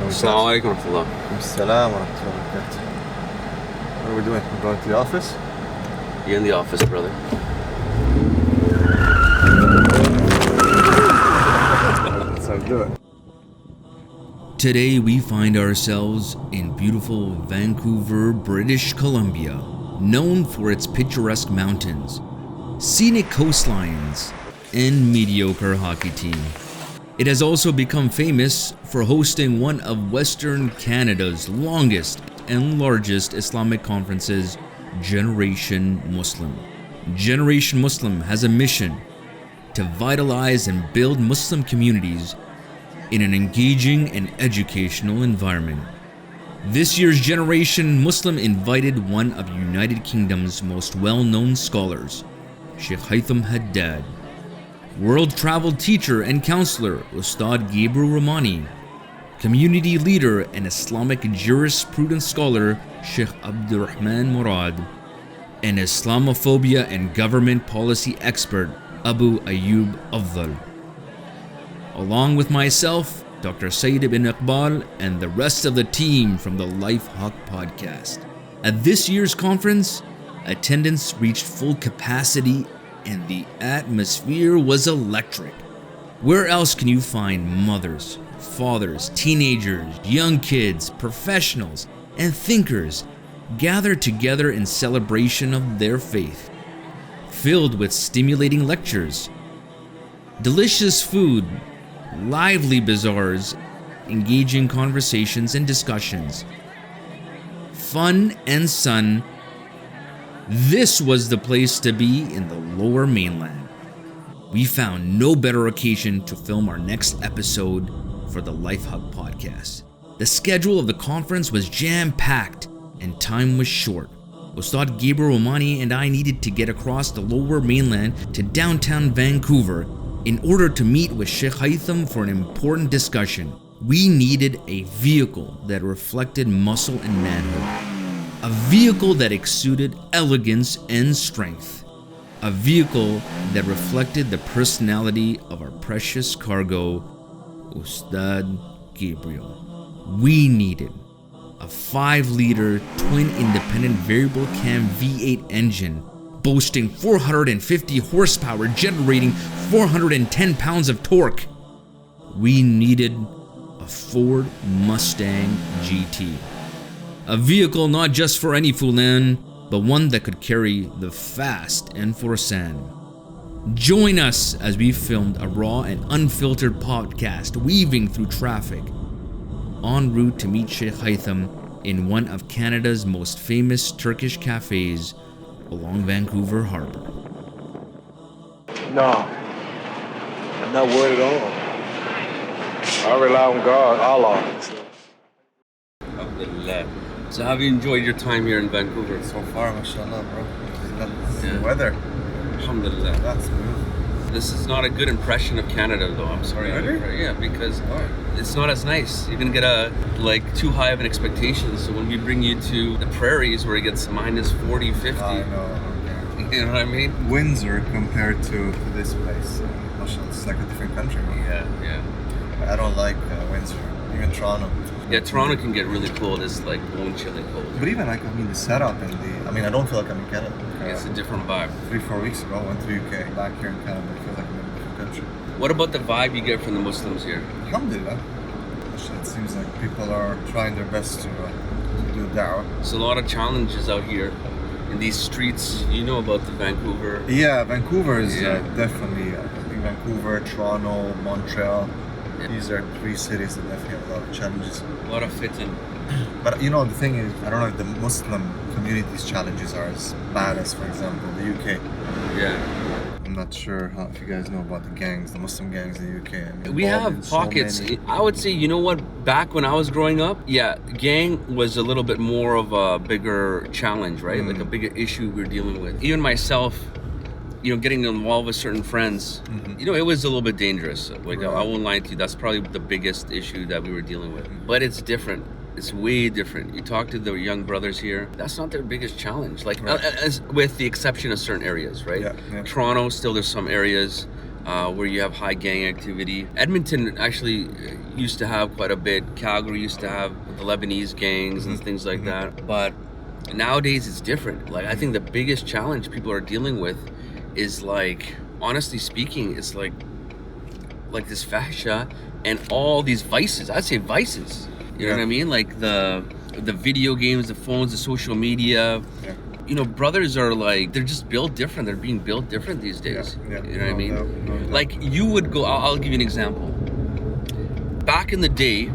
Assalamu alaikum wa rahmatullah. Assalam wa rahmatullahi wa barakatuh. What are we doing? We're going to the office? You're in the office, brother. That's how we do it. Today we find ourselves in beautiful Vancouver, British Columbia, known for its picturesque mountains, scenic coastlines, and mediocre hockey team. It has also become famous for hosting one of Western Canada's longest and largest Islamic conferences, Generation Muslim. Generation Muslim has a mission to vitalize and build Muslim communities in an engaging and educational environment. This year's Generation Muslim invited one of United Kingdom's most well-known scholars, Sheikh Haitham Haddad, world travel teacher and counselor Ustadh Gabriel, community leader and Islamic jurisprudence scholar Sheikh Abdurrahman Murad, and Islamophobia and government policy expert Abu Ayyub Afdal. Along with myself, Dr. Syed ibn Iqbal, and the rest of the team from the Life Haq podcast. At this year's conference, attendance reached full capacity and the atmosphere was electric. Where else can you find mothers, fathers, teenagers, young kids, professionals, and thinkers gathered together in celebration of their faith? Filled with stimulating lectures, delicious food, lively bazaars, engaging conversations and discussions, fun and sun. This was the place to be in the Lower Mainland. We found no better occasion to film our next episode for the Life Hub podcast. The schedule of the conference was jam-packed and time was short. Ustadh Gabriel and I needed to get across the Lower Mainland to downtown Vancouver in order to meet with Sheikh Haitham for an important discussion. We needed a vehicle that reflected muscle and manhood. A vehicle that exuded elegance and strength. A vehicle that reflected the personality of our precious cargo, Ustadh Gabriel. We needed a 5-liter twin independent variable cam V8 engine boasting 450 horsepower, generating 410 pounds of torque. We needed a Ford Mustang GT. A vehicle not just for any Fulan, but one that could carry the Fast and Forsan. Join us as we filmed a raw and unfiltered podcast weaving through traffic, en route to meet Sheikh Haitham in one of Canada's most famous Turkish cafes along Vancouver Harbor. No, I'm not worried at all. I rely on God, Allah. Alhamdulillah. So have you enjoyed your time here in Vancouver? So far, mashallah, bro. That's Yeah. the weather. Alhamdulillah. That's smooth. This is not a good impression of Canada, though. I'm sorry. Really? Yeah, because Why? it's not as nice. You're gonna get too high of an expectation. So when we bring you to the prairies where it gets minus 40, 50, I know. Okay. you know what I mean? Windsor compared to this place. Mashallah, it's like a different country. Man. Yeah. I don't like Windsor. Even Toronto. Yeah, Toronto can get really cold. It's like bone chilling cold. But even like, the setup and I don't feel like I'm in Canada. It's a different vibe. 3-4 weeks ago, I went to the UK. Back here in Canada, I feel like I'm in a different country. What about the vibe you get from the Muslims here? Alhamdulillah. It seems like people are trying their best to do da'wah. There's a lot of challenges out here in these streets. You know about the Vancouver. Yeah, Vancouver is Yeah. definitely, I think Vancouver, Toronto, Montreal. Yeah. These are 3 cities that definitely have a lot of challenges. A lot of fitting. But the thing is, I don't know if the Muslim community's challenges are as bad as, for example, the UK. Yeah. I'm not sure if you guys know about the gangs, the Muslim gangs in the UK. We have pockets. I would say, you know what, back when I was growing up, gang was a little bit more of a bigger challenge, right? Like a bigger issue we were dealing with. Even myself, getting involved with certain friends, it was a little bit dangerous. Like, I won't lie to you, that's probably the biggest issue that we were dealing with. But it's different. It's way different. You talk to the young brothers here, that's not their biggest challenge. Like, as with the exception of certain areas, right? Yeah. Toronto, still there's some areas. where you have high gang activity. Edmonton actually used to have quite a bit. Calgary used to have the Lebanese gangs and things like that. But nowadays it's different. Like I think the biggest challenge people are dealing with is like, honestly speaking, it's like this fascia and all these vices. I'd say vices. You know what I mean? Like the video games, the phones, the social media. Yeah. You know, brothers are like, they're just built different. They're being built different these days. Yeah. You know what I mean? Like you would go, I'll give you an example. Back in the day,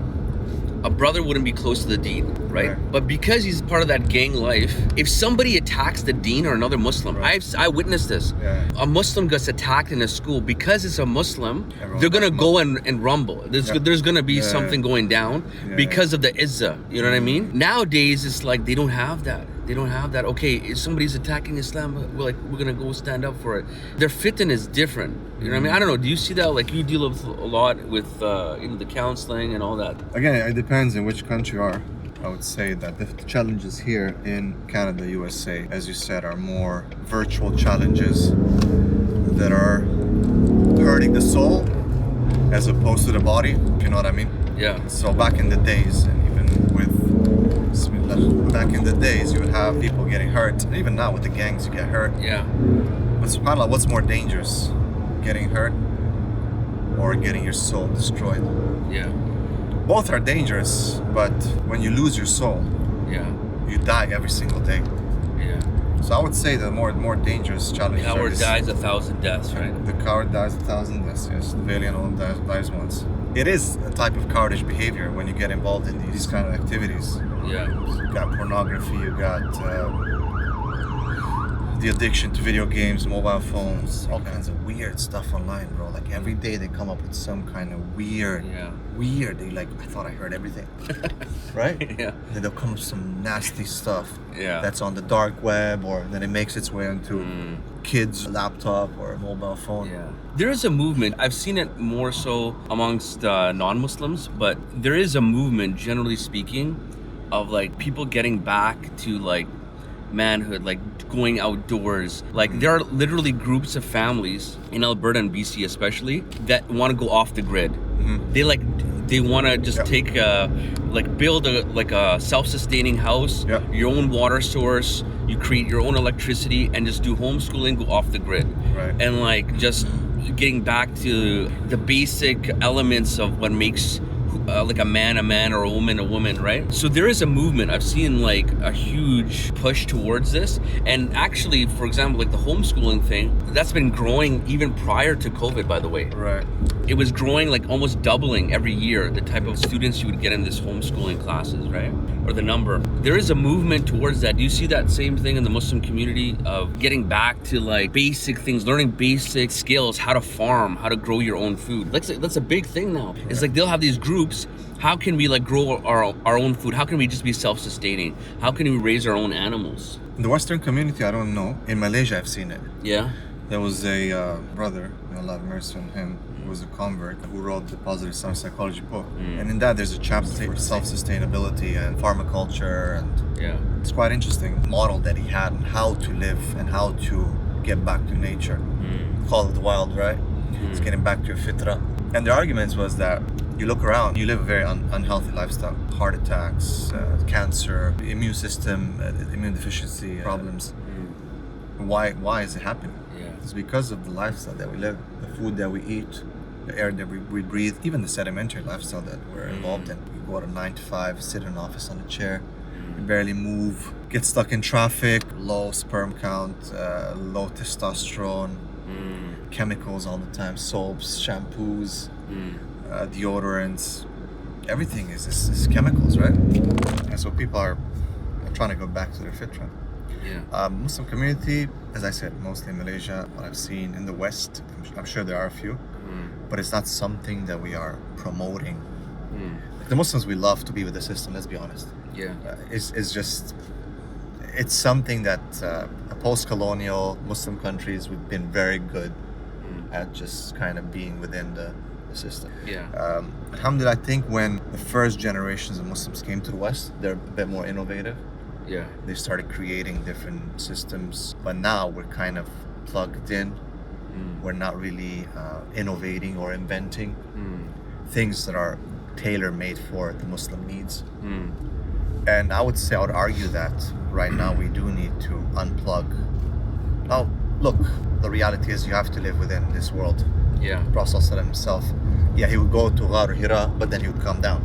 a brother wouldn't be close to the deen, right? But because he's part of that gang life, if somebody attacks the deen or another Muslim, I witnessed this. Yeah. A Muslim gets attacked in a school, because it's a Muslim, they're gonna go and rumble. There's gonna be something going down because of the Izza. You know what I mean? Nowadays, it's like they don't have that. They don't have that. Okay, if somebody's attacking Islam, we're gonna go stand up for it. Their fitan is different. You know what I mean? I don't know. Do you see that? Like you deal with a lot with the counseling and all that. Again, it depends in which country you are. I would say that the challenges here in Canada, USA, as you said, are more virtual challenges that are hurting the soul as opposed to the body. You know what I mean? Yeah. So back in the days, and even with back in the days, you would have people getting hurt. Even now with the gangs, you get hurt. Yeah. But subhanAllah, what's more dangerous? Getting hurt or getting your soul destroyed? Yeah. Both are dangerous, but when you lose your soul, you die every single day. Yeah. So I would say the more dangerous challenge. The coward dies 1,000 deaths, right? The coward dies 1,000 deaths. Yes. The valiant one dies once. It is a type of cowardice behavior when you get involved in these kind of activities. Yeah. You got pornography, you got the addiction to video games, mobile phones, all kinds of weird stuff online, bro. Like every day they come up with some kind of weird. They like, I thought I heard everything. Right? Yeah. Then they'll come up with some nasty stuff that's on the dark web, or then it makes its way into kids' laptop or a mobile phone. Yeah. There is a movement. I've seen it more so amongst non-Muslims, but there is a movement, generally speaking, of like people getting back to like manhood, like going outdoors. Like there are literally groups of families in Alberta and BC especially that want to go off the grid. They want to just take build a self-sustaining house, your own water source, you create your own electricity and just do homeschooling, go off the grid. Right. And like just getting back to the basic elements of what makes like a man or a woman, right? So there is a movement. I've seen like a huge push towards this. And actually, for example, like the homeschooling thing, that's been growing even prior to COVID, by the way. Right. It was growing, like almost doubling every year, the type of students you would get in this homeschooling classes, right? Or the number. There is a movement towards that. Do you see that same thing in the Muslim community of getting back to like basic things, learning basic skills, how to farm, how to grow your own food? That's a big thing now. Right. It's like they'll have these groups. How can we like grow our own food? How can we just be self-sustaining? How can we raise our own animals? In the Western community, I don't know. In Malaysia, I've seen it. Yeah. There was a brother, may Allah have mercy on him, who was a convert, who wrote the Positive Science Psychology book. And in that, there's a chapter for self-sustainability and pharmaculture, and it's quite interesting model that he had on how to live and how to get back to nature. Call it the wild, right? It's getting back to your fitrah. And the argument was that you look around, you live a very unhealthy lifestyle. Heart attacks, cancer, immune system, immune deficiency problems. Why is it happening? It's because of the lifestyle that we live, the food that we eat, the air that we breathe, even the sedimentary lifestyle that we're involved in. We go to 9 to 5, sit in an office on a chair, we barely move, get stuck in traffic, low sperm count, low testosterone, chemicals all the time, soaps, shampoos, deodorants, everything is chemicals, right? And so people are trying to go back to their fitrah. Muslim community, as I said, mostly in Malaysia, what I've seen in the West, I'm sure there are a few, but it's not something that we are promoting. Like the Muslims, we love to be with the system, let's be honest. It's something that post-colonial Muslim countries, we've been very good at just kind of being within the system. Alhamdulillah, I think when the first generations of Muslims came to the West, they're a bit more innovative. They started creating different systems, but now we're kind of plugged in We're not really innovating or inventing things that are tailor-made for the Muslim needs. And I would argue that right now we do need to unplug. Now, look, the reality is you have to live within this world. Yeah. The Prophet ﷺ himself, he would go to Ghar Hira, but then he would come down.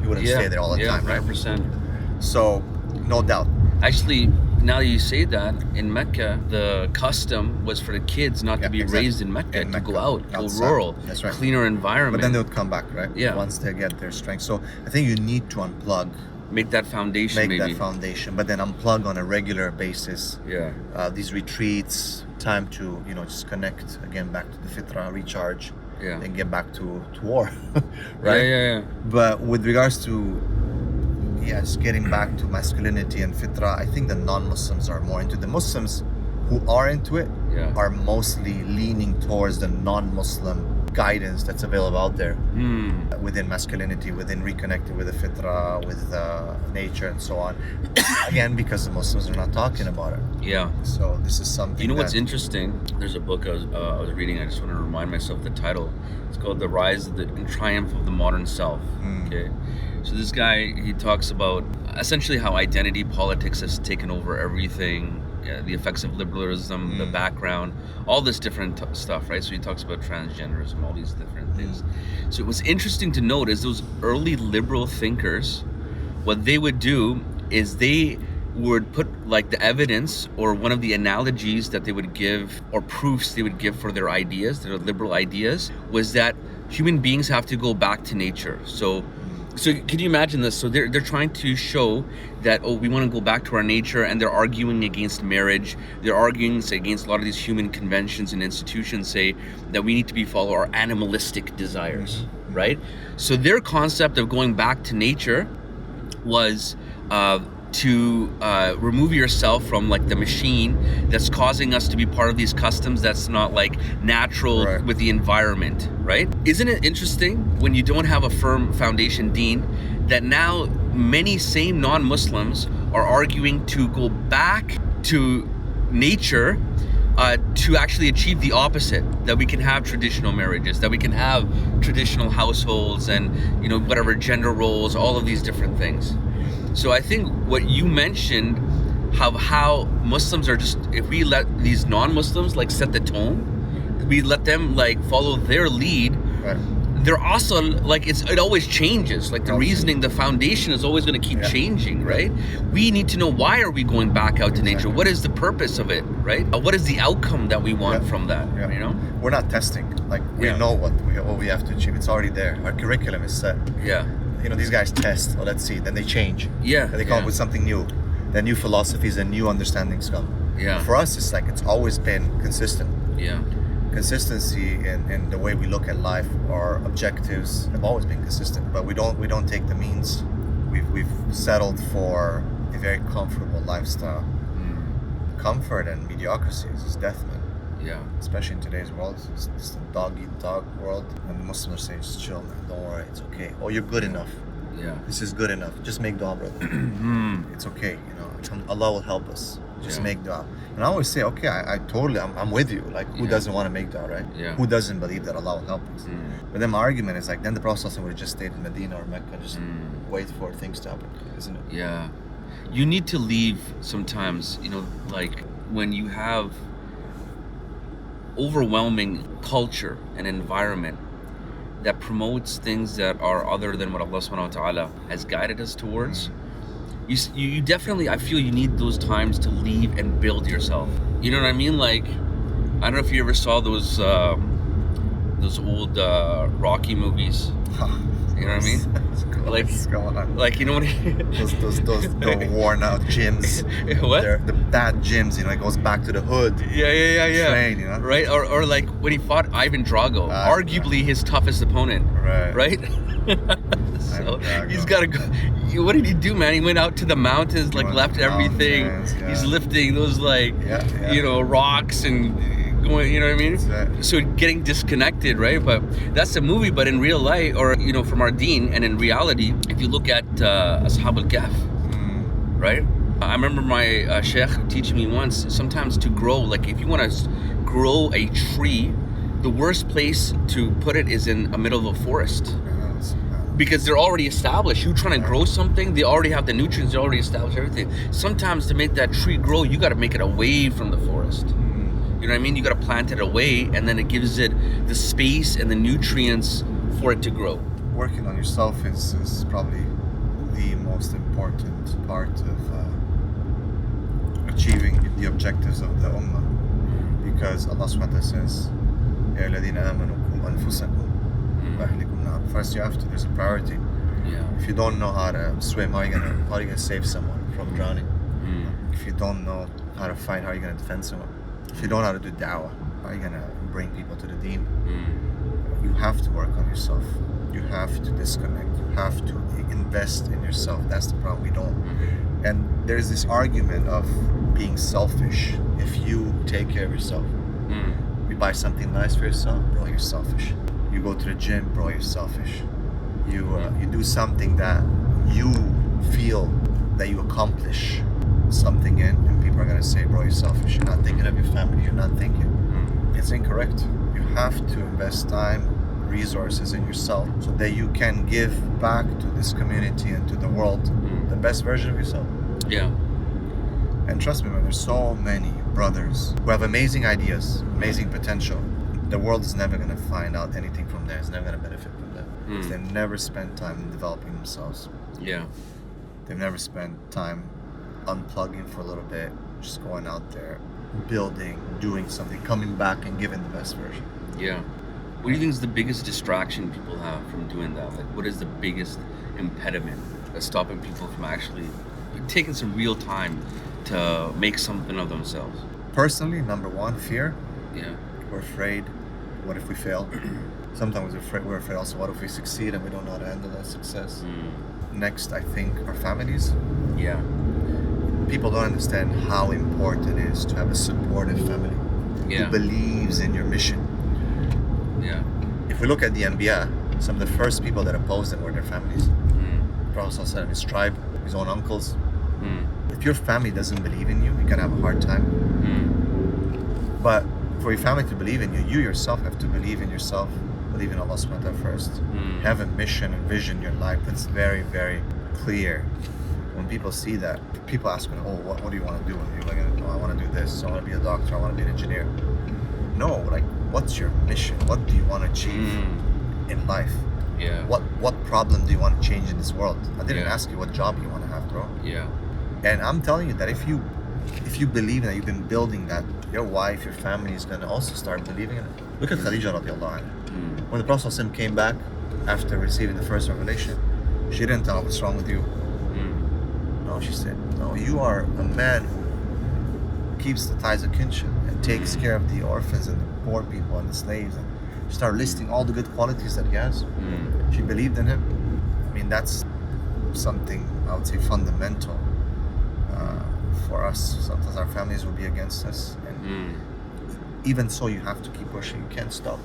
He wouldn't stay there all the time, right? 100%. So, no doubt. Actually, now you say that, in Mecca, the custom was for the kids not to be raised in Mecca, to go out, go rural, That's right. cleaner environment. But then they would come back, right? Yeah. Once they get their strength. So I think you need to unplug. Make that foundation, But then unplug on a regular basis. Yeah. These retreats, time to, just connect again back to the fitrah, recharge, and get back to war, right? Yeah. But with regards to just getting back to masculinity and fitrah, I think the non-Muslims are more into it. The Muslims who are into it are mostly leaning towards the non-Muslim guidance that's available out there within masculinity, within reconnecting with the fitrah, with nature and so on. Again, because the Muslims are not talking about it. Yeah. So this is something. You know what's interesting? There's a book I was reading. I just want to remind myself the title. It's called "The Rise and Triumph of the Modern Self." Okay. So this guy, he talks about essentially how identity politics has taken over everything. The effects of liberalism, the background, all this different stuff, right? So he talks about transgenderism, all these different things. So what's interesting to note is those early liberal thinkers, what they would do is they would put like the evidence or one of the analogies that they would give or proofs they would give for their ideas, their liberal ideas, was that human beings have to go back to nature. So can you imagine this? So they're trying to show that, we want to go back to our nature, and they're arguing against marriage. They're arguing against a lot of these human conventions and institutions say that we need to follow our animalistic desires, right? So their concept of going back to nature was to remove yourself from like the machine that's causing us to be part of these customs that's not like natural with the environment, right? Isn't it interesting when you don't have a firm foundation deen that now many same non-Muslims are arguing to go back to nature to actually achieve the opposite, that we can have traditional marriages, that we can have traditional households and whatever gender roles, all of these different things. So I think what you mentioned, how Muslims are just, if we let these non-Muslims like set the tone, we let them like follow their lead, they're also like, it always changes. Like the reasoning, the foundation is always going to keep changing, right? We need to know, why are we going back out to nature? What is the purpose of it, right? What is the outcome that we want from that, We're not testing. Like we know what we have to achieve. It's already there. Our curriculum is set. These guys test, let's see, then they change. Then they come up with something new. Then new philosophies and new understandings come. For us, it's like, it's always been consistent. Consistency in the way we look at life, our objectives have always been consistent, but we don't take the means. We've settled for a very comfortable lifestyle. Comfort and mediocrity is death, man. Especially in today's world, it's a dog-eat-dog world. And the Muslims are saying, just chill, man, don't worry, it's okay. Oh, you're good enough. This is good enough. Just make dua, brother. It's okay, Allah will help us. Just make dua. And I always say, okay, I'm with you. Like, who doesn't want to make dua, right? Who doesn't believe that Allah will help us? But then my argument is like, then the Prophet would have just stayed in Medina or Mecca, just wait for things to happen, isn't it? You need to leave sometimes, like when you have overwhelming culture and environment that promotes things that are other than what Allah subhanahu wa ta'ala has guided us towards, you definitely, I feel you need those times to leave and build yourself. You know what I mean? Like, I don't know if you ever saw those old Rocky movies. You know what I mean? Like when those worn out gyms. What? The bad gyms, it goes back to the hood. Yeah. Train, Right? Or like when he fought Ivan Drago, arguably his toughest opponent. Right? So he's got to go. What did he do, man? He went out to the mountains, like left everything. He's lifting those rocks and going, you know what I mean? Exactly. So getting disconnected, right? But that's a movie. But in real life, or from our deen, and in reality, if you look at Ashab al-Kahf, right? I remember my sheikh teaching me once, sometimes to grow, like if you want to grow a tree, the worst place to put it is in the middle of a forest. Because they're already established. You trying to grow something, they already have the nutrients, they already established everything. Sometimes to make that tree grow, you got to make it away from the forest. You know what I mean? You got to plant it away, and then it gives it the space and the nutrients for it to grow. Working on yourself is probably the most important part of achieving the objectives of the Ummah. Because Allah subhanahu wa ta'ala says, يَا الَّذِينَ آمَنُوا قُوا أَنفُسَكُمْ وَأَهْلِكُمْ نَارًا. First you have to, there's a priority. If you don't know how to swim, how are you gonna save someone from drowning? If you don't know how to fight, how are you gonna defend someone? If you don't know how to do da'wah, how are you gonna bring people to the deen? You have to work on yourself. You have to disconnect. You have to invest in yourself. That's the problem. We don't. And there's this argument of being selfish. If you take care of yourself, you buy something nice for yourself, bro, you're selfish. You go to the gym, bro, you're selfish. You do something that you feel that you accomplish something in, and people are gonna say, bro, you're selfish. You're not thinking of your family. You're not thinking. It's incorrect. You have to invest time, resources in yourself so that you can give back to this community and to the world the best version of yourself. Yeah. And trust me, man, there's so many brothers who have amazing ideas, amazing potential. The world is never going to find out anything from there. It's never going to benefit from them. Because they've never spent time in developing themselves. Yeah. They've never spent time unplugging for a little bit, just going out there, building, doing something, coming back and giving the best version. Yeah. What do you think is the biggest distraction people have from doing that? Like, what is the biggest impediment that's stopping people from actually taking some real time to make something of themselves? Personally, number one, fear. Yeah. We're afraid. What if we fail? Sometimes we're afraid also, what if we succeed and we don't know how to handle that success? Next, I think, our families. Yeah. People don't understand how important it is to have a supportive family who believes in your mission. Yeah. If we look at the Anbiya, some of the first people that opposed them were their families. Prophet ﷺ, his tribe, his own uncles. If your family doesn't believe in you, you're gonna have a hard time. But for your family to believe in you, you yourself have to believe in yourself, believe in Allah subhanahu wa ta'ala first. Have a mission and vision in your life that's very, very clear. When people see that, people ask me, oh, what do you want to do? And you're like, oh, I want to do this, I want to be a doctor, I want to be an engineer. No, like, what's your mission? What do you want to achieve in life? Yeah. What problem do you want to change in this world? I didn't ask you what job you want to have, bro. Yeah. And I'm telling you that if you believe that you've been building that, your wife, your family is going to also start believing in it. Look at Khadija radiallahu anha. When the Prophet ﷺ came back after receiving the first revelation, she didn't tell him what's wrong with you. No, she said, no, you are a man who keeps the ties of kinship and takes care of the orphans and the poor people and the slaves. And she started listing all the good qualities that he has. She believed in him. I mean, that's something I would say fundamental for us. Sometimes our families will be against us, and even so, you have to keep pushing. You can't stop.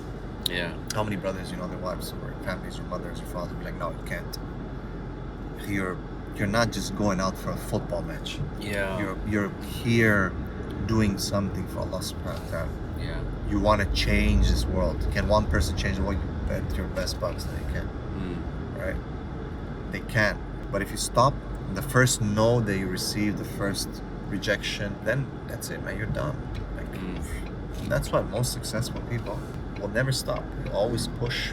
Yeah. How many brothers, their wives or families or mothers or fathers be like, no, you can't. You're not just going out for a football match. Yeah. You're here doing something for Allah subhanahu wa ta'ala. Yeah. You want to change this world. Can one person change the world? You bet your best bucks that they can. Right? They can. But if you stop, the first no that you receive, the first rejection, then that's it, man. You're done. That's why most successful people will never stop. They always push.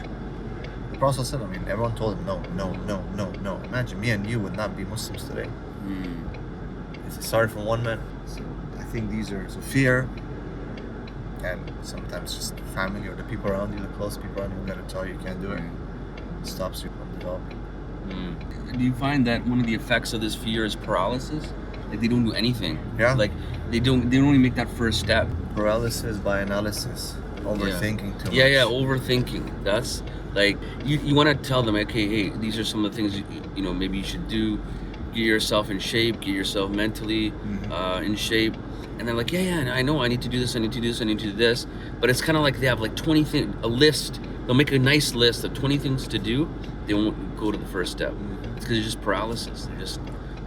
The Prophet said, everyone told him no. Imagine me and you would not be Muslims today. It started from one man. So I think these are fear, and sometimes just the family or the people around you, the close people around you, gotta tell you can't do it. It stops you from developing. Do you find that one of the effects of this fear is paralysis? Like they don't do anything. Yeah. Like they don't even make that first step. Paralysis by analysis. Overthinking too much. Yeah, overthinking. That's like you want to tell them, okay, hey, these are some of the things you know maybe you should do. Get yourself in shape. Get yourself mentally in shape. And they're like, yeah, I know I need to do this. I need to do this. I need to do this. But it's kind of like they have like 20 things, a list. They'll make a nice list of 20 things to do. They won't go to the first step. It's because it's just paralysis.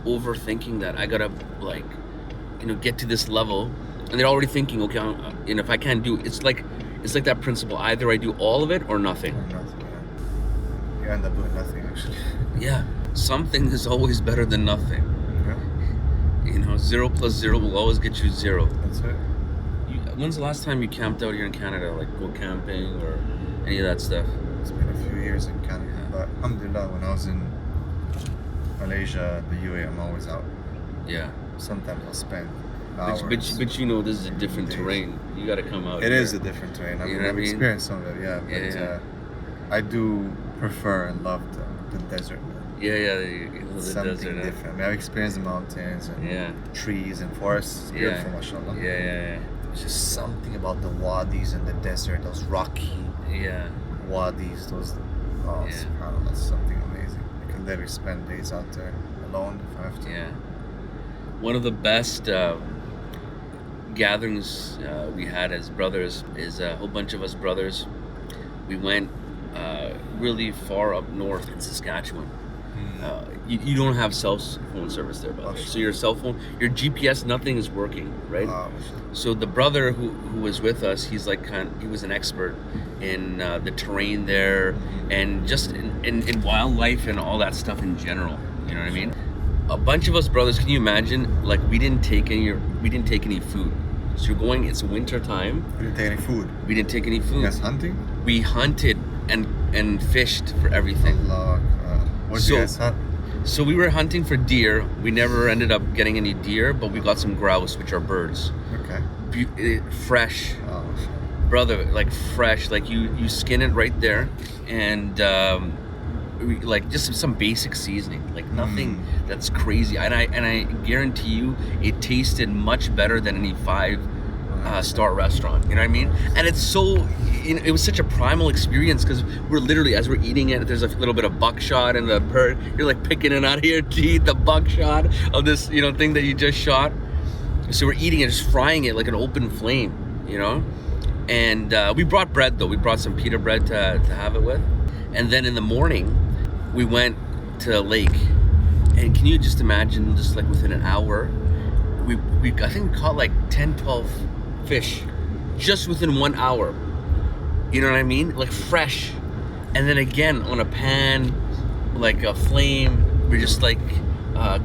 overthinking that. I gotta like, get to this level, and they're already thinking, okay, and if I can't do, it's like that principle. Either I do all of it or nothing. Or nothing. Yeah. You end up doing nothing actually. Yeah, something is always better than nothing. Yeah. 0 plus 0 will always get you 0. That's it. When's the last time you camped out here in Canada? Like go camping or any of that stuff? It's been a few years in Canada, but alhamdulillah, when I was in Malaysia, the UAE, I'm always out. Yeah. Sometimes I'll spend hours. But this is a different days. terrain. You got to come out. It here. is a different terrain. I've experienced some of it, yeah. But I do prefer and love the desert. Yeah, the Something desert. different. I've experienced the mountains and trees and forests. It's beautiful, mashallah. Yeah. There's just something about the wadis and the desert, those rocky wadis, subhanAllah, that's something amazing. I can literally spend days out there alone if I have to. Yeah. One of the best gatherings we had as brothers is a whole bunch of us brothers. We went really far up north in Saskatchewan. You don't have cell phone service there, by the way. So your cell phone, your GPS, nothing is working, right? So the brother who was with us, he's like he was an expert in the terrain there and just in wildlife and all that stuff in general. You know what I mean? A bunch of us brothers, can you imagine? Like we didn't take any food. So you're going. It's winter time. We didn't take any food. We didn't take any food. You guys hunting? We hunted and fished for everything. Allah. What did you guys hunt? So we were hunting for deer. We never ended up getting any deer, but we got some grouse, which are birds. Okay. Fresh. Oh, Brother, like fresh. Like you skin it right there, and like just some basic seasoning. Like nothing that's crazy. And I guarantee you, it tasted much better than any 5-star restaurant. You know what I mean? And it's so. It was such a primal experience because we're literally, as we're eating it, there's a little bit of buckshot in the bird. You're like picking it out here to eat the buckshot of this, thing that you just shot. So we're eating it, just frying it like an open flame, And we brought bread though. We brought some pita bread to have it with. And then in the morning, we went to a lake. And can you just imagine, just like within an hour, I think we caught like 10, 12 fish just within 1 hour. You know what I mean? Like fresh. And then again on a pan, like a flame, we're just like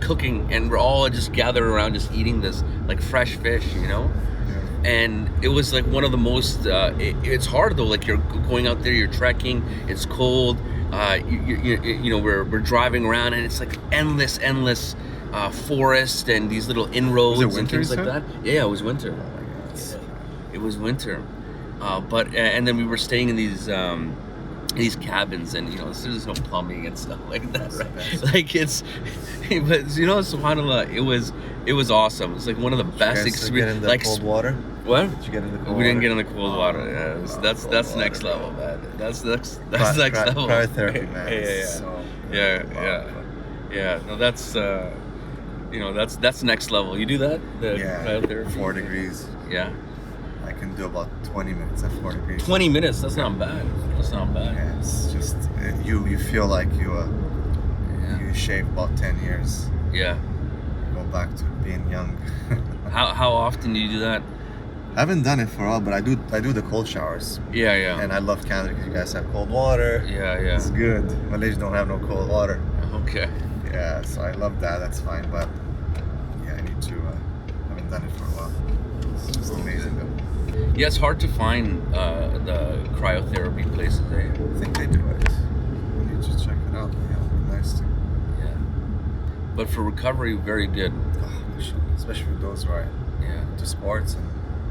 cooking, and we're all just gathered around just eating this like fresh fish, And it was like one of the most, it's hard though, like you're going out there, you're trekking, it's cold, we're driving around and it's like endless forest and these little inroads and things like that. Yeah, it was winter. Oh my God. It was winter. And then we were staying in these cabins, and there's no plumbing and stuff like that, right? Like but subhanAllah, it was awesome. It's like one of the best experiences. Like cold water. What? Did you get in the cold water? We didn't get in the cold water. Yeah, that's next level, man. That's next level. Cryotherapy, man. Yeah. No, that's that's next level. You do that? Cryotherapy. 4 degrees. Yeah. I can do about 20 minutes at 4 degrees. 20 minutes? That's not bad. Yeah, it's just, you feel like you shave about 10 years. Yeah. Go back to being young. How often do you do that? I haven't done it for a while, but I do the cold showers. Yeah. And I love Canada because you guys have cold water. Yeah. It's good. Malaysia don't have no cold water. Okay. Yeah, so I love that. That's fine, but I need to. I haven't done it for a while. It's just amazing though. Yeah, it's hard to find the cryotherapy places. I think they do it. I need to check it out. Yeah, it'd be nice to. Yeah. But for recovery, very good. Oh, especially for those who are into sports and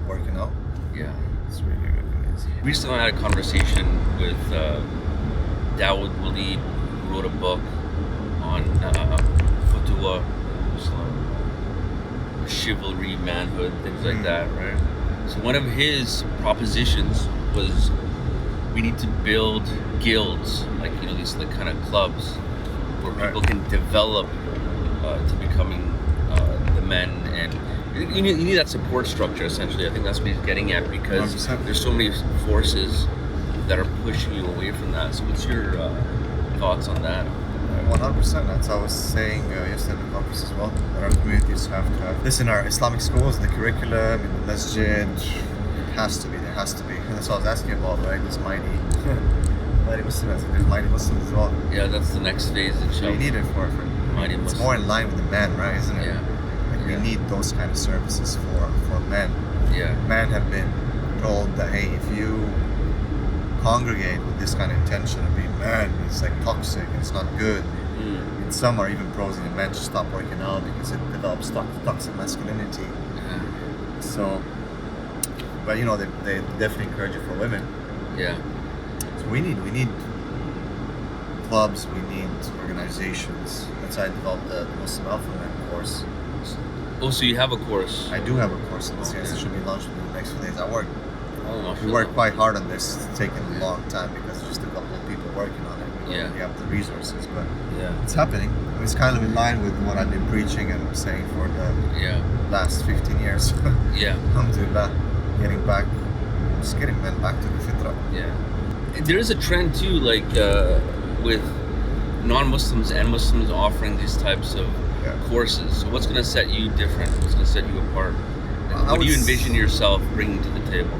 working out. Yeah. It's really, really amazing. Recently, I had a conversation with Dawood Walid, who wrote a book on fitrah, chivalry, manhood, things like that, right? So one of his propositions was we need to build guilds, like these like kind of clubs where people can develop to becoming the men, and you need that support structure essentially. I think that's what he's getting at, because 100%. There's so many forces that are pushing you away from that. So what's your thoughts on that? 100%. That's what I was saying yesterday at the conference as well. That our communities have to have this in our Islamic schools, the curriculum, in the masjid. It has to be. There has to be. And that's what I was asking about, right? This mighty Muslims. There's mighty Muslims as well. Yeah, that's the next phase. So you need it for mighty Muslims. It's more in line with the man, right? Isn't it? Yeah. Like we need those kind of services for men. Yeah. Men have been told that, hey, if you congregate with this kind of intention of being man, it's like toxic, it's not good. And some are even pros in men to stop working out because it develops toxic masculinity. Yeah. So, but you know, they definitely encourage it for women. Yeah. So we need clubs, we need organizations. That's how I developed the Muslim Alpha Man course. Oh, so you have a course? I do have a course in this year. It should be launched in the next few days. We We worked quite hard on this. It's taken a long time because there's just a couple of people working on it. We don't really have the resources, but it's happening. It's kind of in line with what I've been preaching and saying for the last 15 years. Yeah. Alhamdulillah, getting men back to the fitrah. Yeah. There is a trend too, like with non-Muslims and Muslims offering these types of courses. So what's going to set you different? What's going to set you apart? What do you envision yourself bringing to the table?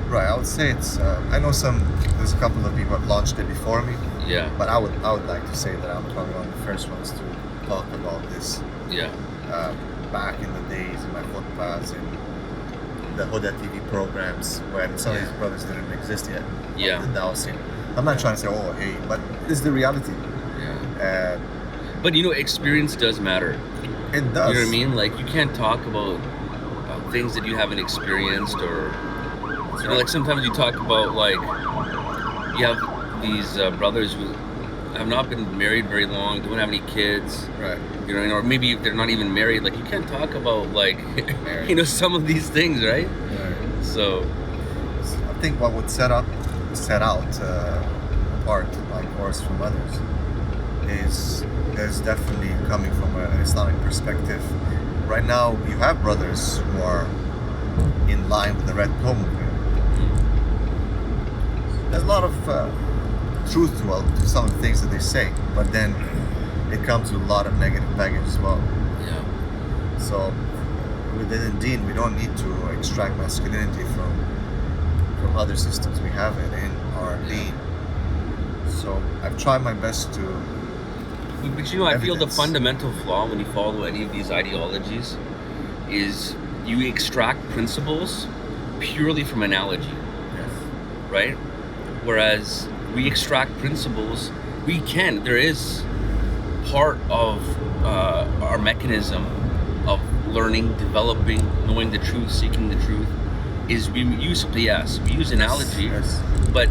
Right, I would say it's. I know there's a couple of people that launched it before me. Yeah. But I would like to say that I'm probably one of the first ones to talk about this. Yeah. Back in the days in my footpaths and the Huda TV programs when some of these brothers didn't exist yet. Yeah. I'm not trying to say, oh, hey, but it's the reality. Yeah. But you know, experience does matter. It does. You know what I mean? Like you can't talk about things that you haven't experienced, or you know, like sometimes you talk about like you have these brothers who have not been married very long, don't have any kids, right? You know, or maybe if they're not even married, like you can't talk about like you know, some of these things, right? So I think what would set out apart my course from others is there's definitely coming from an Islamic perspective. Right now, you have brothers who are in line with the Red Pill movement. There's a lot of truth to some of the things that they say, but then it comes with a lot of negative baggage as well. Yeah. So within Deen, we don't need to extract masculinity from other systems. We have it in our Deen. So I've tried my best to. But you know, I feel the fundamental flaw when you follow any of these ideologies is you extract principles purely from analogy, right? Whereas we extract principles, there is part of our mechanism of learning, developing, knowing the truth, seeking the truth, is we use analogy, but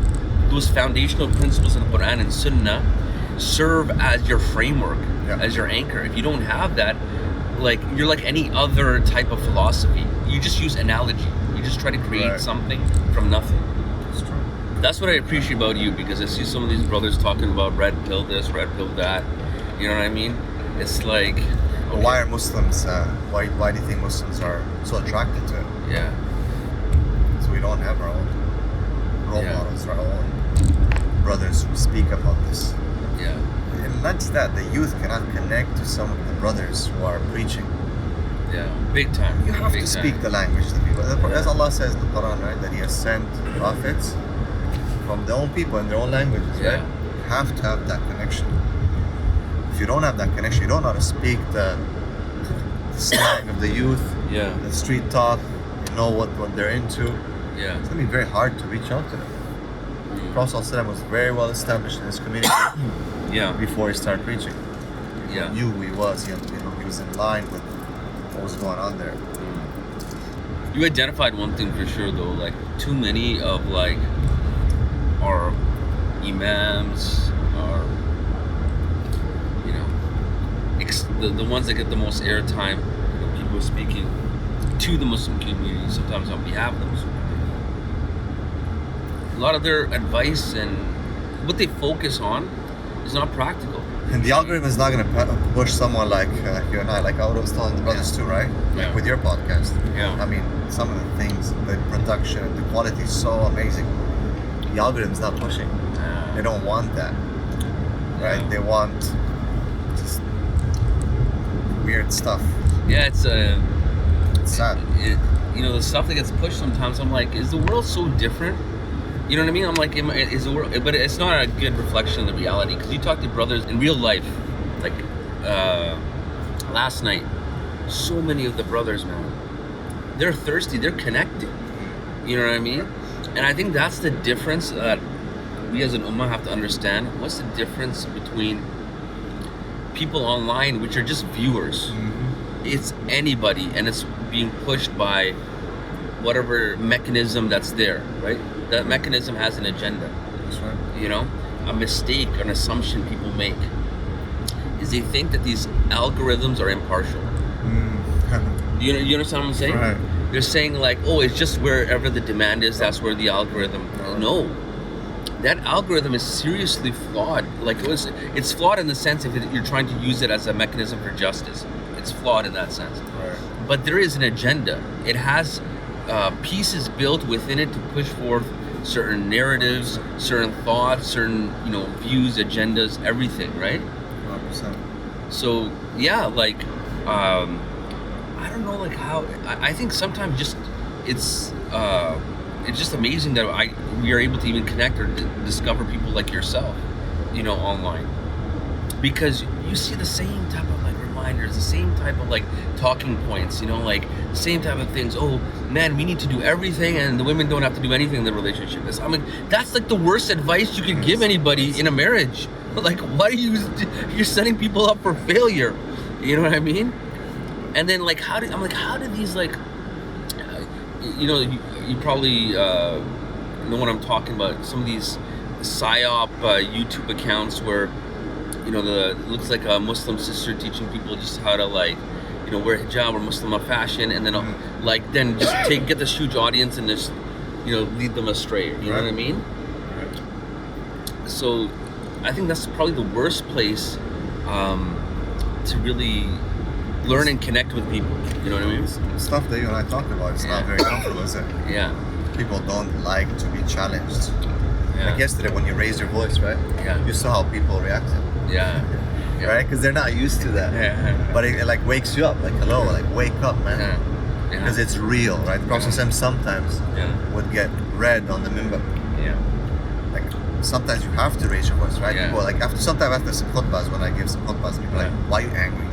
those foundational principles in the Quran and Sunnah serve as your framework, as your anchor. If you don't have that, like you're like any other type of philosophy. You just use analogy. You just try to create something from nothing. That's true. That's what I appreciate about you, because I see some of these brothers talking about red pill this, red pill that. You know what I mean? It's like, why are Muslims? Why do you think Muslims are so attracted to it? Yeah. So we don't have our own role models, our own brothers who speak about this. Yeah. And not just that, the youth cannot connect to some of the brothers who are preaching. Yeah, big time. You have to speak the language to people. As Allah says in the Quran, right, that He has sent prophets from their own people in their own languages, right? You have to have that connection. If you don't have that connection, you don't know how to speak the slang of the youth, the street talk, you know what they're into. Yeah. It's going to be very hard to reach out to them. The Prophet ﷺ was very well established in his community before he started preaching. Yeah. He knew who he was. He was in line with what was going on there. You identified one thing for sure though, like too many of like our imams, our, you know, the ones that get the most airtime, you know, people speaking to the Muslim community, sometimes on behalf of the Muslim community. A lot of their advice and what they focus on is not practical. And the algorithm is not going to push someone like you and I, like I was telling the brothers too, right? Like with your podcast. Yeah. I mean, some of the things, the production, the quality is so amazing. The algorithm's not pushing. They don't want that, right? They want weird stuff. Yeah, it's sad. The stuff that gets pushed sometimes. I'm like, is the world so different? You know what I mean? I'm like, is the world? But it's not a good reflection of the reality, because you talk to brothers in real life, like last night. So many of the brothers, man, they're thirsty. They're connected. You know what I mean? And I think that's the difference that we as an ummah have to understand. What's the difference between people online, which are just viewers? It's anybody, and it's being pushed by whatever mechanism that's there, right? That mechanism has an agenda. That's right. A mistake, an assumption people make is they think that these algorithms are impartial. You understand what I'm saying? Right. They're saying like, oh, it's just wherever the demand is, that's where the algorithm. No, that algorithm is seriously flawed. Like it's flawed in the sense if you're trying to use it as a mechanism for justice. It's flawed in that sense. Right. But there is an agenda. It has pieces built within it to push forth certain narratives, certain thoughts, certain views, agendas, everything, right? 100%. So yeah, like I don't know, like how I think sometimes it's just amazing that we are able to even connect or discover people like yourself, online, because you see the same type of like reminders, the same type of like talking points, like the same type of things. Oh man, we need to do everything, and the women don't have to do anything in the relationship. I mean, that's like the worst advice you could give anybody in a marriage. Like, why are you're setting people up for failure? You know what I mean? And then like, how do these like, you probably know what I'm talking about. Some of these psyop YouTube accounts where, it looks like a Muslim sister teaching people just how to like, wear hijab or Muslim fashion, and then then just get this huge audience and just, lead them astray. You know what I mean? Right. So, I think that's probably the worst place to really learn and connect with people. You know what I mean? Stuff that you and I talked about, it's not very comfortable, is it? Yeah. People don't like to be challenged. Yeah. Like yesterday when you raised your voice, right? Yeah. You saw how people reacted. Yeah. Right? Because they're not used to that. Yeah. But it like wakes you up. Like, hello, like wake up, man. Yeah. Because it's real, right? The Prophet sometimes would get read on the minbar. Yeah. Like sometimes you have to raise your voice, right? Yeah. People like after some khutbahs, when I give some khutbahs, people are like, why are you angry?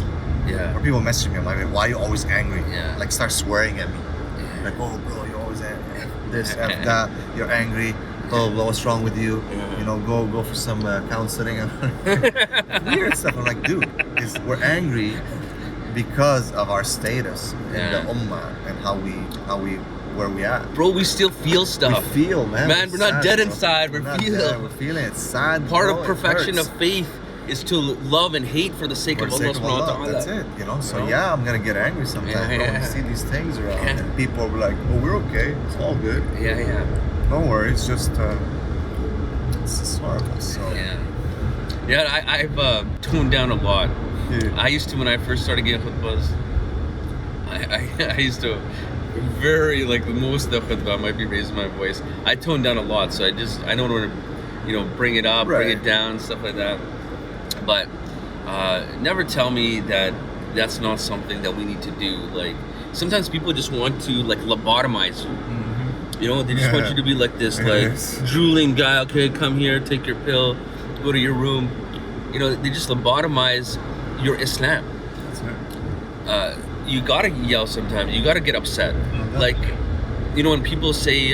Yeah. Or people message me, I'm like, why are you always angry? Yeah. Like start swearing at me. Yeah. Like, oh bro, you're always angry. This, F that, you're angry. Oh, what's wrong with you? Go for some counseling. Weird stuff. I'm like, dude, we're angry because of our status in the ummah and how we where we at. Bro, we still feel stuff. We feel, man. Man, we're not sad, dead bro. inside. We're feeling. We're feeling it. Sad. Part bro, of perfection of of faith is to love and hate for the sake of Allah subhanahu wa ta'ala. That's it, So yeah, I'm gonna get angry sometimes. Bro, you see these things around, and people will be like, "Oh, we're okay. It's all good." Yeah. Don't worry. It's just it's horrible. So yeah. I've toned down a lot. Yeah. I used to, when I first started getting khutbahs, I used to very like most of the khutbah I might be raising my voice. I toned down a lot, so I don't want to bring it up, bring it down, stuff like that. But never tell me that that's not something that we need to do. Like sometimes people just want to like lobotomize you. They just want you to be like this, like drooling guy. Okay, come here, take your pill, go to your room. They just lobotomize your Islam. That's it. You gotta yell sometimes. You gotta get upset. Like, when people say,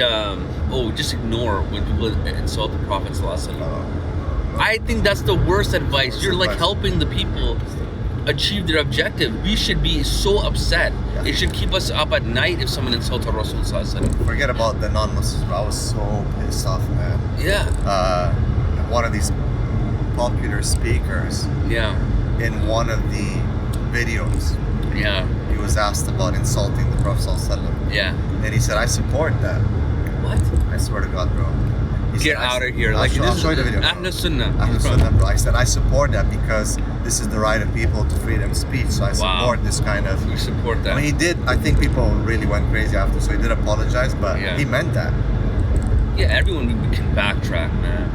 "Oh, just ignore," when people insult the Prophet ﷺ. I think that's the worst advice. You're like helping the people achieve their objective. We should be so upset. It should keep us up at night if someone insulted Rasul ﷺ. Forget about the non-Muslims, bro. I was so pissed off, man. Yeah. One of these popular speakers. Yeah. In one of the videos. Yeah. He was asked about insulting the Prophet ﷺ. Yeah. And he said, "I support that." What? I swear to God, bro. Get out of here. I'll show you the video. Ahlus Sunnah. Ahlus Sunnah, bro. I said, I support that because this is the right of people to freedom of speech. So I support this kind of... You support that. I mean, he did... I think people really went crazy after, so he did apologize, but he meant that. Yeah, everyone can backtrack, man.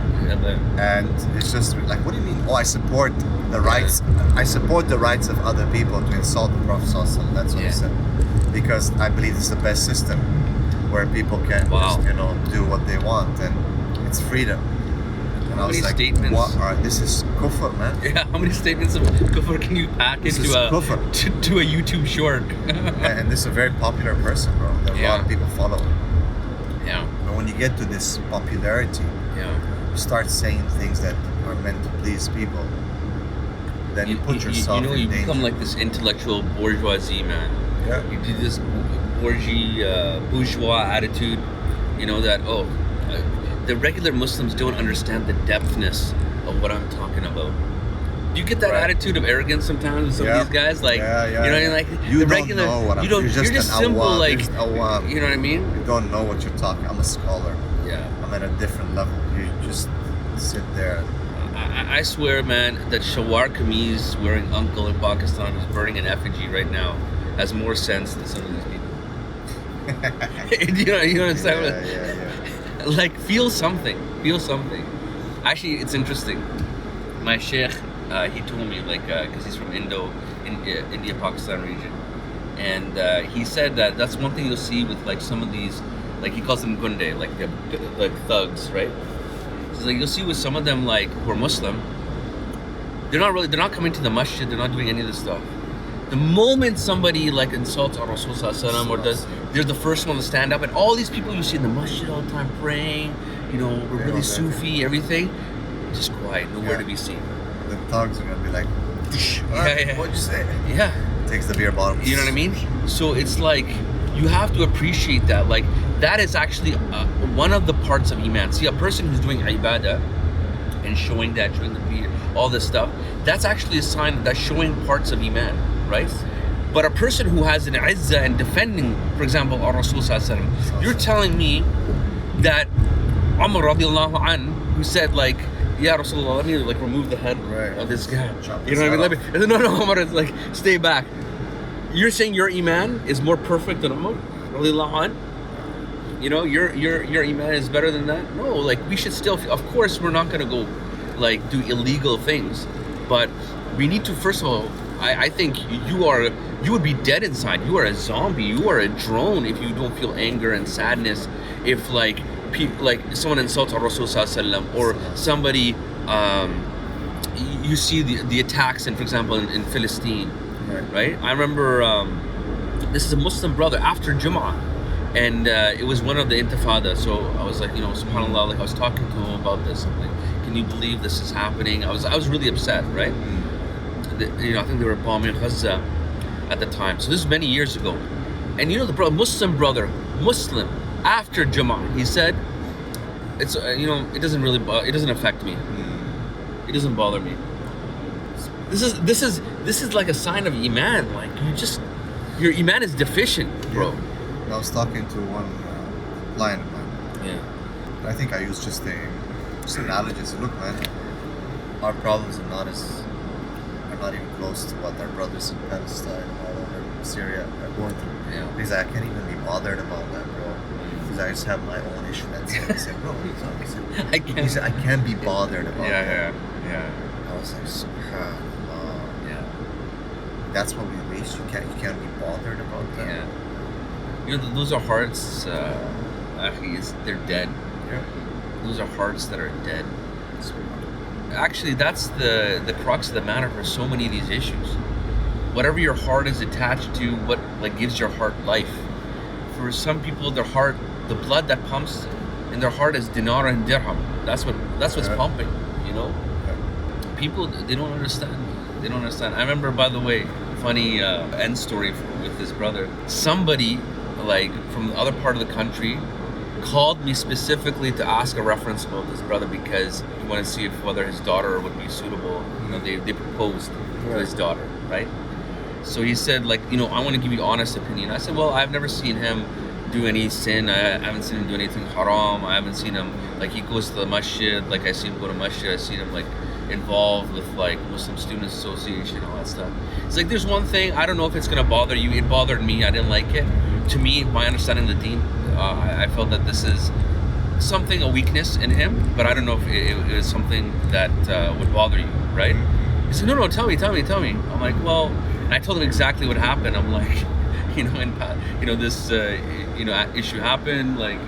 And it's just like, what do you mean? Oh, I support the rights. I support the rights of other people to insult the Prophet ﷺ. That's what he said. Because I believe it's the best system where people can just, do what they want, and it's freedom. And how many statements? This is kufr, man. Yeah, how many statements of kufr can you pack into to a YouTube short? And this is a very popular person, bro. There are a lot of people follow him. Yeah. But when you get to this popularity, you start saying things that are meant to please people. Then you put yourself in danger. You become like this intellectual bourgeoisie, man. Yeah. You do this bourgeois attitude, that, the regular Muslims don't understand the depthness of what I'm talking about. Do you get that attitude of arrogance sometimes with some of these guys? Like, you know what I mean? Like, you the don't regular, know what you're just simple, awam. like, you know what I mean? You don't know what you're talking. I'm a scholar. Yeah. I'm at a different level. You just sit there. I swear, man, that Shawar Kameez wearing uncle in Pakistan who's burning an effigy right now has more sense than some of these people. you know what I'm saying? Yeah. Like, feel something. Actually, it's interesting. My sheikh, he told me, like, because he's from India-Pakistan region, and he said that that's one thing you'll see with, like, some of these, like, he calls them gunde, like thugs, right? So, like, you'll see with some of them, like, who are Muslim, they're not coming to the masjid, they're not doing any of this stuff. The moment somebody, like, insults our Rasul Sallallahu or does, they're the first one to stand up, and all these people you see in the masjid all the time praying, we're really Sufi, everything, just quiet, nowhere to be seen. The thugs are gonna be like, what'd you say? Yeah. Takes the beer bottle. You know what I mean? So it's like, you have to appreciate that. Like, that is actually one of the parts of Iman. See, a person who's doing ibadah and showing the beard, all this stuff, that's actually a sign that's showing parts of Iman, right? But a person who has an Izza and defending, for example, our Rasul Sallallahu Alaihi Wasallam, you're telling me that Umar radiallahu an, who said, like, yeah, Rasulullah, let me, like, remove the head of this guy. You know what I mean? No, Umar is like, stay back. You're saying your Iman is more perfect than Umar radiallahu an? Your Iman is better than that? No, like, we should still, of course, we're not going to go, like, do illegal things. But we need to, first of all, I think you would be dead inside. You are a zombie. You are a drone if you don't feel anger and sadness. If, like, someone insults our Rasul Sallallahu Alaihi Wasallam, or somebody, you see the attacks, for example, in Philistine, right? I remember this is a Muslim brother after Jum'ah, and it was one of the Intifada. So I was like, subhanAllah, like, I was talking to him about this. I'm like, can you believe this is happening? I was really upset, right? I think they were bombing Gaza at the time. So this is many years ago, and the Muslim brother, after Jum'ah, he said, it's it doesn't affect me. It doesn't bother me. This is like a sign of Iman. Like, your Iman is deficient, bro. I was talking to one client of mine. Yeah. I think I used just analogy. So look, man, our problems are not even close to what our brothers in Palestine and all over Syria are going through. Yeah. Because I can't even be bothered about that, bro. Because I just have my own issue. That's it. I said, bro, what are you talking about? He said, I can't be bothered about that. Yeah. I was like, subhanallah. Yeah. That's what we waste. You can't be bothered about that. Yeah. Those are hearts, actually, they're dead. Yeah. Those are hearts that are dead. Actually, that's the crux of the matter for so many of these issues. Whatever your heart is attached to, what, like, gives your heart life. For some people, their heart, the blood that pumps in their heart is dinar and dirham. That's what's pumping. People, they don't understand. I remember, by the way, funny end story with this brother. Somebody, like, from the other part of the country called me specifically to ask a reference about this brother because he wanted to see whether his daughter would be suitable. They proposed to his daughter, right? So he said, like, I want to give you honest opinion. I said, well, I've never seen him do any sin. I haven't seen him do anything haram. I haven't seen him, like, he goes to the masjid. Like, I see him go to masjid. I see him, like, involved with, like, Muslim Students Association, all that stuff. It's like, there's one thing, I don't know if it's going to bother you. It bothered me. I didn't like it. To me, my understanding of the deen, I felt that this is a weakness in him, but I don't know if it is something that would bother you, right? He said, no, tell me. I'm like, well, and I told him exactly what happened. I'm like, this issue happened, like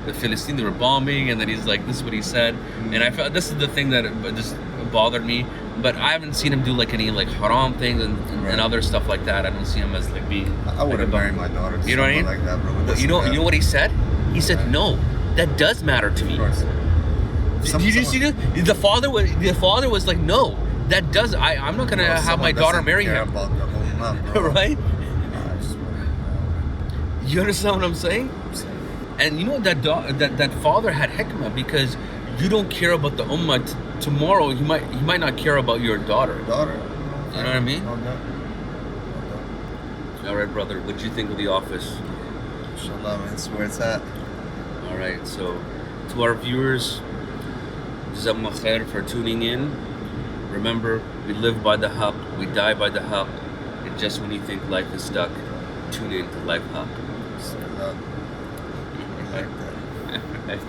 the Philistines, they were bombing, and then he's like, this is what he said. And I felt this is the thing that just bothered me. But I haven't seen him do like any like haram things and other stuff like that. I don't see him as like being. I wouldn't marry my daughter to someone like that, bro. But you know what he said? He said, no, that does matter to me. Of course. Did you see this? The father was like, no, that does. I'm not gonna have my daughter marry him. About the ummah, bro. Right? You understand what I'm saying? And you know that father had hikmah, because you don't care about the ummah. Tomorrow he might not care about your daughter. You know what I mean? No doubt. All right, brother. What do you think of The Office? Inshallah, man. It's where it's at. All right. So, to our viewers, Jazakumullah khair for tuning in. Remember, we live by the haqq, we die by the haqq, and just when you think life is stuck, tune in to Life Haqq. I like that.